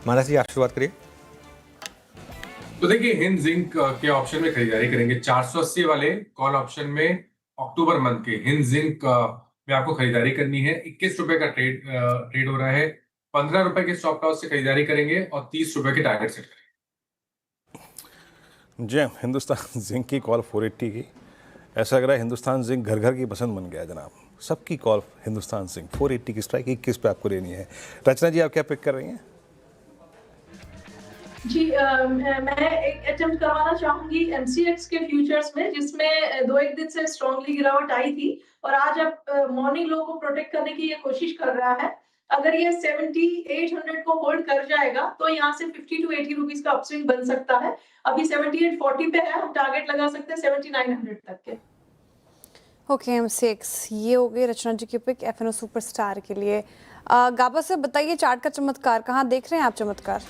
मानस जी, आप शुरुआत करिए। तो देखिए, हिंद जिंक के ऑप्शन में खरीदारी करेंगे 480 वाले कॉल ऑप्शन में। अक्टूबर मंथ के हिंद जिंक में आपको खरीदारी करनी है। 21 रुपए का ट्रेड हो रहा है। 15 रुपए के स्टॉप लॉस से खरीदारी करेंगे और 30 रुपए के टारगेट सेट करेंगे। जी हाँ, हिंदुस्तान जिंक की कॉल 480 की। ऐसा लग रहा है हिंदुस्तान जिंक घर घर की पसंद बन गया है जनाब। सबकी कॉल हिंदुस्तान जिंक 480 की स्ट्राइक 21 पे आपको लेनी है। रचना जी, आप क्या पिक कर रही हैं? जी मैं एक अटेम्प्ट करवाना चाहूंगी एमसीएक्स के फ्यूचर्स में, जिसमें दो एक दिन से स्ट्रांगली गिरावट आई थी और आज अब मॉर्निंग लो को प्रोटेक्ट करने की ये कोशिश कर रहा है। अगर ये 7800 को होल्ड कर जाएगा तो यहाँ से 50 टू 80 रुपीस का अपस्विंग बन सकता है। अभी 7840 पे है, हम टारगेट लगा सकते हैं 7900 तक के। ओके, एमसीएक्स ये हो गई रचना जी की पिक एफएनओ सुपरस्टार के लिए। गाबा से बताइए, चार्ट का चमत्कार कहाँ देख रहे हैं आप? चमत्कार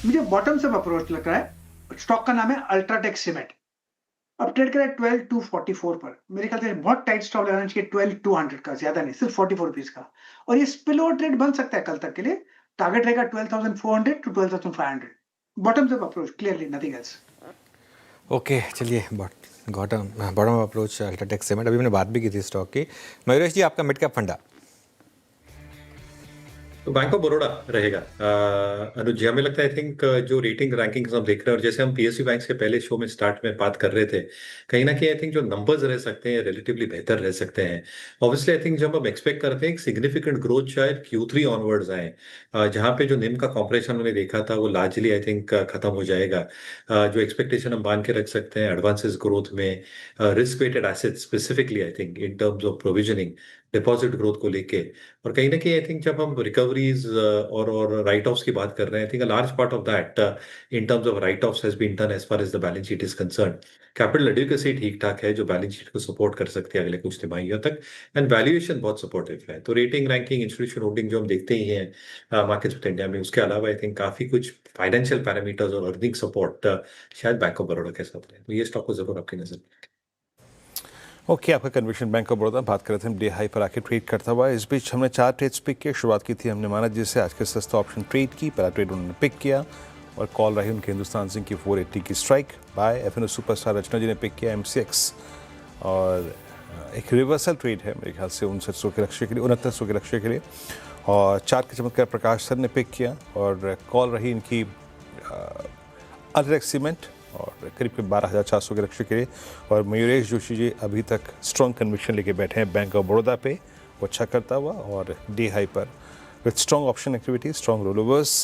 मुझे बॉटम से अप्रोच लग रहा है। स्टॉक का नाम है अल्ट्राटेक सीमेंट। अब ट्रेड करा है 12244 पर। मेरे ख्याल से बहुत टाइट स्टॉप लगाना चाहिए 12200 का, ज्यादा नहीं, सिर्फ 44 रुपीज का। और ये स्पिल ओवर ट्रेड बन सकता है कल तक के लिए। टारगेट रहेगा 12400 टू 12500। बॉटम से approach, clearly nothing else. Okay, चलिए bottom bottom approach UltraTech cement. अभी मैंने बात भी की थी स्टॉक की। मयूरेश जी, आपका मिड कैप फंडा? तो बैंक ऑफ बड़ौदा रहेगा। अनुज जी, हमें लगता है आई थिंक जो रेटिंग रैंकिंग्स हम देख रहे हैं और जैसे हम पीएसयू बैंक के पहले शो में स्टार्ट में बात कर रहे थे, कहीं ना कहीं आई थिंक जो नंबर्स रह सकते हैं रिलेटिवली बेहतर रह सकते हैं। ऑब्वियसली आई थिंक जब हम एक्सपेक्ट करते हैं एक सिग्निफिकेंट ग्रोथ शायद Q3 ऑनवर्ड्स आए, जहां पे जो निम का कॉम्प्रेशन हमने देखा था वो लार्जली आई थिंक खत्म हो जाएगा। जो एक्सपेक्टेशन हम मान के रख सकते हैं एडवांसेस ग्रोथ में, risk weighted asset specifically I think in terms of provisioning, deposit growth को लेके, और कहीं ना कहीं आई थिंक जब हम रिकवरीज और राइट ऑफ्स की बात कर रहे हैं, I think a large part of that in terms of write offs has been done as far as the balance sheet is concern. Capital adequacy ठीक ठाक है जो बैलेंस शीट को सपोर्ट कर सकते हैं अगले कुछ तिमाहियों तक, एंड वैल्यूएशन बहुत सपोर्टिव है। तो रेटिंग रैंकिंग इंस्टीट्यूशन होल्डिंग जो हम देखते ही हैं मार्केट्स विद इंडिया में, उसके अलावा आई थिंक काफी कुछ फाइनेंशियल पैरामीटर्स और अर्निंग सपोर्ट शायद बैंक ऑफ बड़ौदा के साथ है। तो ये स्टॉक को जरूर आपकी नजर में। ओके, आपका कन्विक्शन बैंक ऑफ बड़ौदा। बात कर रहे थे हम डे हाई पर आके ट्रेड करता हुआ। इस बीच हमने 4 ट्रेड्स पिक किए। शुरुआत की थी हमने मानस जी से। आज के सस्ता ऑप्शन ट्रेड की, पहला ट्रेड उन्होंने पिक किया और कॉल रही उनके हिंदुस्तान जिंक की 480 की स्ट्राइक बाय। एफएनओ सुपरस्टार रचना जी ने पिक किया एमसीएक्स और एक रिवर्सल ट्रेड है मेरे ख्याल से 6900 के लक्ष्य के लिए, 6900 के लक्ष्य के लिए। और चार के चमत्कार प्रकाश सर ने पिक किया और कॉल रही इनकी अल्ट्राटेक सीमेंट और करीब 12400 के लक्ष्य के लिए। और मयूरेश जोशी जी अभी तक स्ट्रॉन्ग कन्विक्शन लेके बैठे हैं बैंक ऑफ बड़ौदा पे, वो अच्छा करता हुआ और डे हाई पर with strong option activity, strong role overs.